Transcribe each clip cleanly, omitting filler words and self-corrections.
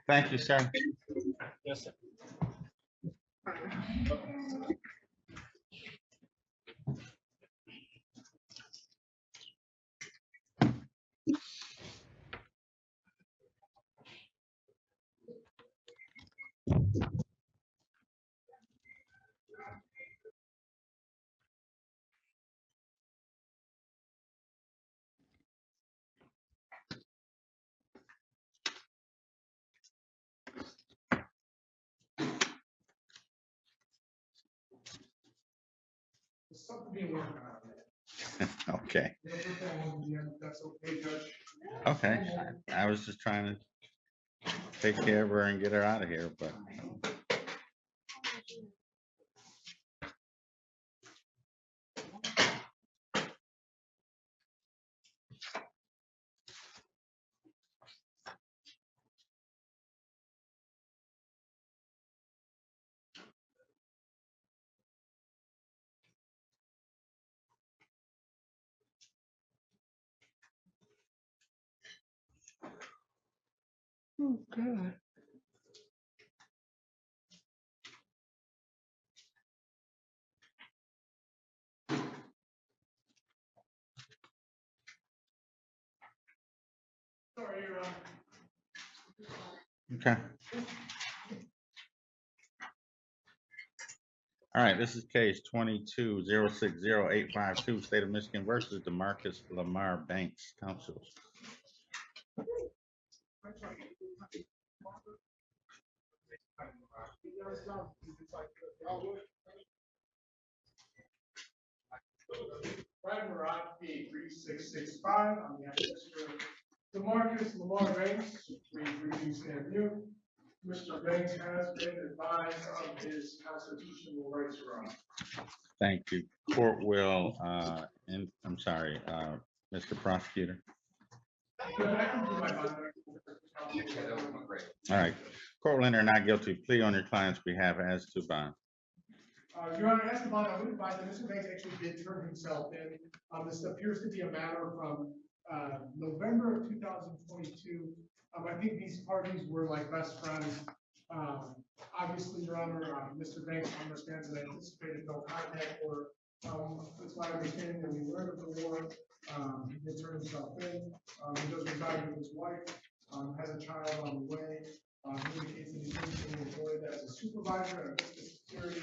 Thank you, sir. Yes, sir. There's something being worked on. Okay. That's okay, Judge. Okay. I was just trying to take care of her and get her out of here, but Oh, God. Sorry, Your Honor. okay. All right, this is case 22-060-852, State of Michigan versus DeMarcus Lamar Banks, counsel. Brian Murat, P3665, on behalf of Mr. DeMarcus Lamar Banks, 333 Stand View. Mr. Banks has been advised of his constitutional rights, Your Honor. Thank you. Court will, I'm sorry, Mr. Prosecutor. All right. Court will enter not guilty plea on your client's behalf as to bond. Your Honor, as to bond, I would advise that Mr. Banks actually did turn himself in. This appears to be a matter from November of 2022. I think these parties were like best friends. Obviously, Your Honor, Mr. Banks understands and anticipated no contact order. It's my understanding that we learned of the warrant. He did turn himself in. He does reside with his wife, has a child on the way. He indicates that he's being employed as a supervisor at a security.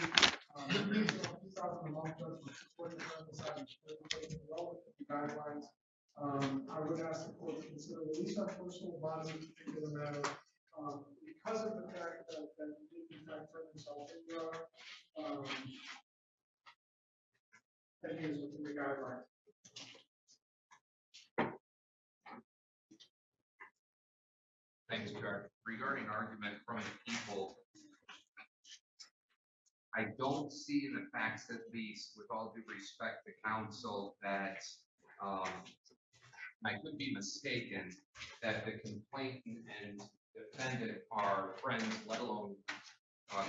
He needs a 2,000 a month judge to support the guidelines. I would ask the court to consider release on personal bond in this particular matter, because of the fact that he did in fact turn himself in, Your Honor. That he is within the guidelines. Thanks, Jack. Regarding argument from the people, I don't see in the facts, at least with all due respect to counsel, that I could be mistaken that the complainant and defendant are friends, let alone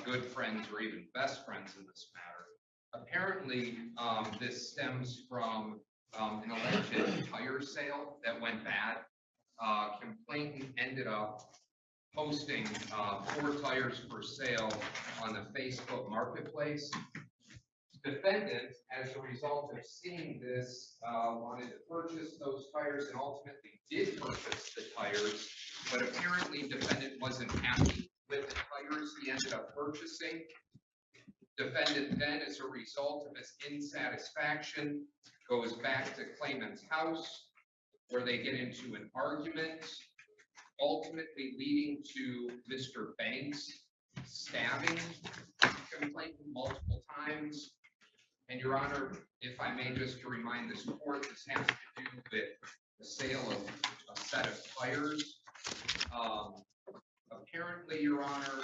good friends or even best friends in this matter. Apparently, this stems from an alleged tire sale that went bad. Complainant ended up posting 4 tires for sale on the Facebook marketplace. Defendant, as a result of seeing this, wanted to purchase those tires and ultimately did purchase the tires, but apparently defendant wasn't happy with the tires he ended up purchasing. Defendant then, as a result of his insatisfaction, goes back to claimant's house, where they get into an argument, ultimately leading to Mr. Banks stabbing complainant multiple times. And Your Honor, if I may just to remind this court, this has to do with the sale of a set of tires. Apparently, Your Honor,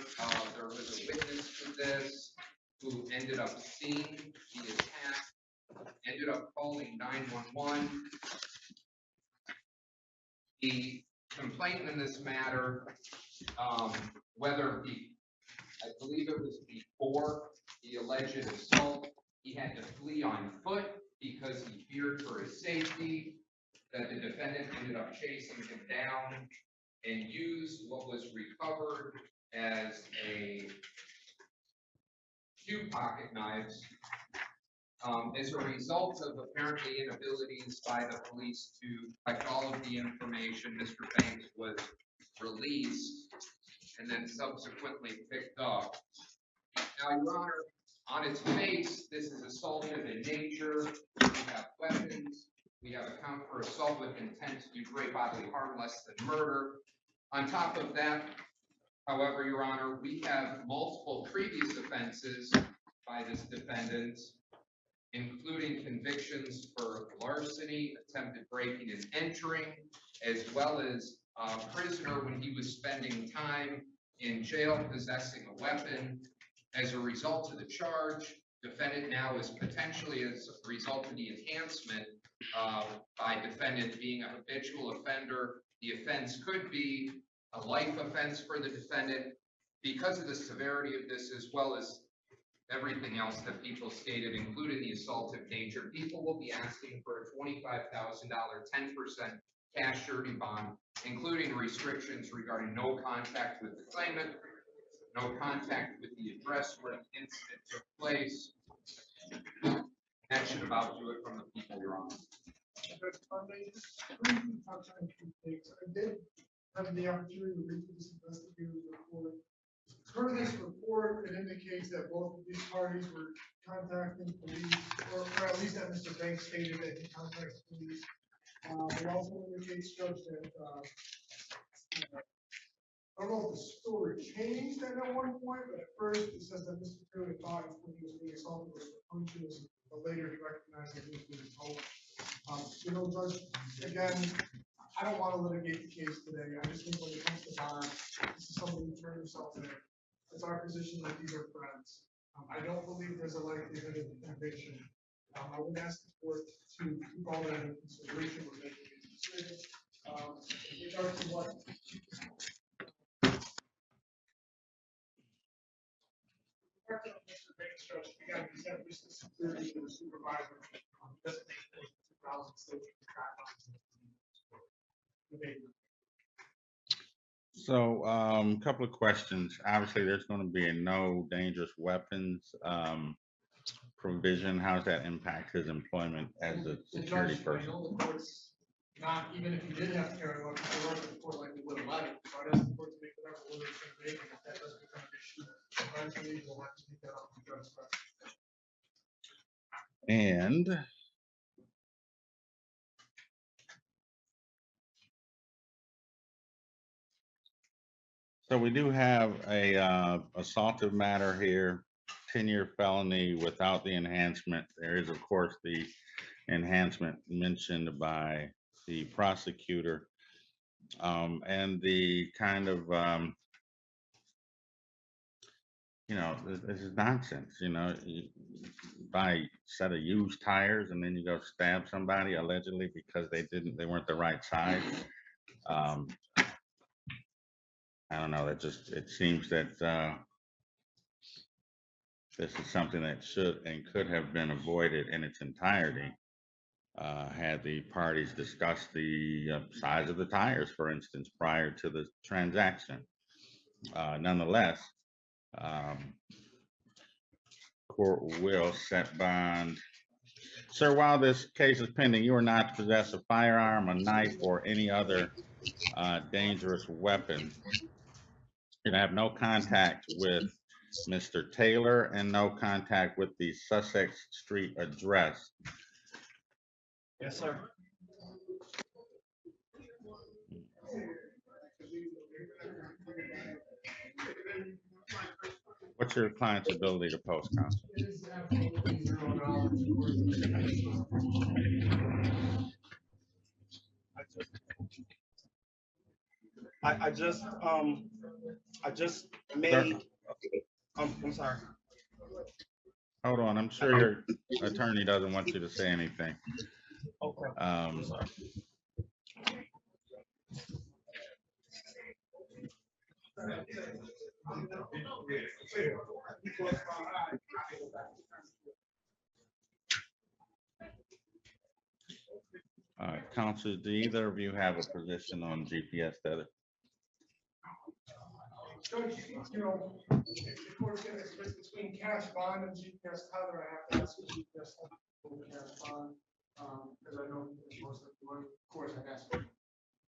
there was a witness to this who ended up seeing the attack, ended up calling 911. The complainant in this matter, whether I believe it was before the alleged assault, he had to flee on foot because he feared for his safety, that the defendant ended up chasing him down and used what was recovered pocket knives. As a result of apparently inabilities by the police to collect all of the information, Mr. Banks was released and then subsequently picked up. Now, Your Honor, on its face, this is assaultive in nature. We have weapons. We have a count for assault with intent to do great bodily harm less than murder. On top of that, however, Your Honor, we have multiple previous offenses by this defendant, including convictions for larceny, attempted breaking and entering, as well as a prisoner when he was spending time in jail possessing a weapon. As a result of the charge, defendant now is potentially, as a result of the enhancement, by defendant being a habitual offender, the offense could be a life offense for the defendant. Because of the severity of this, as well as everything else that people stated, including the assaultive nature, people will be asking for a $25,000, 10% cash surety bond, including restrictions regarding no contact with the claimant, no contact with the address where the incident took place. That should about do it from the people, Your Honor. I did have the opportunity to read this investigator's report. Per this report, it indicates that both of these parties were contacting police, or at least that Mr. Banks stated that he contacted police. It also indicates, Judge, that, I don't know if the story changed at one point, but at first it says that Mr. Curley thought when he was being assaulted was punches, but later he recognized that he was being assaulted. Judge, again, I don't want to litigate the case today. I just think when it comes to bond, this is somebody who turned himself in. It's our position that these are friends. I don't believe there's a likelihood of conviction. I would ask the court to keep all that in consideration when making a decision. In regards to what? Mr. Banks, Judge, again, he said this is security to the supervisor. Doesn't make the 2000 state track on the So, a couple of questions. Obviously, there's going to be a no dangerous weapons provision. How does that impact his employment as a security person? I know the court's not, even if he did have to carry one, the court likely would have let it. So I'd ask the court to make whatever order it's going to make, and if that does become an issue, eventually we'll have to take that up with the judge. And so we do have a assaultive matter here, 10-year felony without the enhancement. There is, of course, the enhancement mentioned by the prosecutor, and the kind of this is nonsense. You buy a set of used tires and then you go stab somebody allegedly because they weren't the right size. I don't know, it seems that this is something that should and could have been avoided in its entirety had the parties discussed the size of the tires, for instance, prior to the transaction. Nonetheless, court will set bond. Sir, while this case is pending, you are not to possess a firearm, a knife, or any other dangerous weapon. You're gonna have no contact with Mr. Taylor and no contact with the Sussex Street address. Yes, sir. What's your client's ability to post, counsel? I just made. I'm sorry. Hold on, I'm sure your attorney doesn't want you to say anything. Okay. Counsel, do either of you have a position on GPS data? Judge, you know, if the court's gonna, if it's between cash bond and GPS tether, I have to ask for GPS tether, cash bond, because I know most of the money, of course, I asked for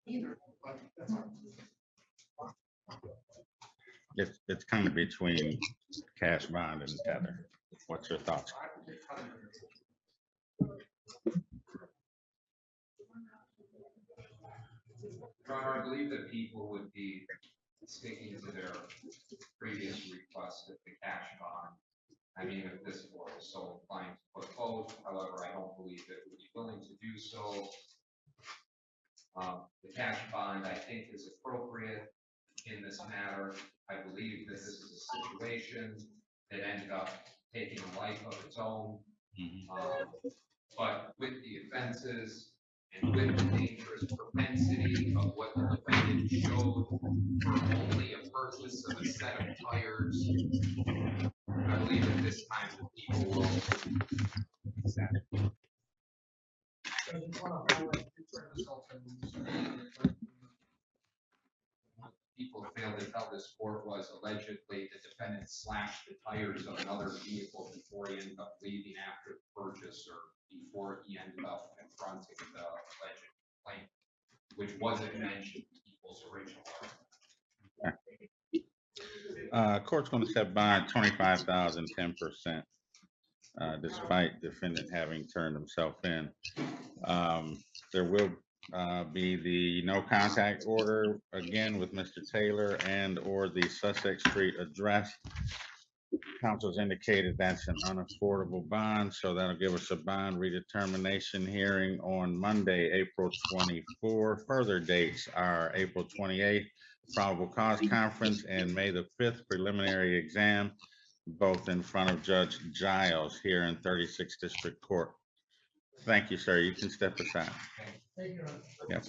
either, but that's not. It's kind of between cash bond and tether. What's your thoughts? Your Honor, I believe that people would be sticking to their previous request of the cash bond. I mean, if this court is so inclined to put both, however, I don't believe it would be willing to do so. The cash bond, I think, is appropriate in this matter. I believe that this is a situation that ended up taking a life of its own. But with the offenses and with the dangerous propensity of what the defendant showed for only a purchase of a set of tires, I believe at this time that people will accept. People failed to tell this court was allegedly the defendant slashed the tires of another vehicle before he ended up leaving after the purchase or before he ended up confronting the alleged complaint, which wasn't mentioned in people's original argument. Court's going to set bond 25,000, 10%, despite defendant having turned himself in. There will be the no contact order again with Mr. Taylor and or the Sussex Street address. Counsel's indicated that's an unaffordable bond, so that'll give us a bond redetermination hearing on Monday, April 24. Further dates are April 28th, probable cause conference, and May the 5th, preliminary exam, both in front of Judge Giles here in 36th District Court. Thank you, sir. You can step aside. Thank you. Yep.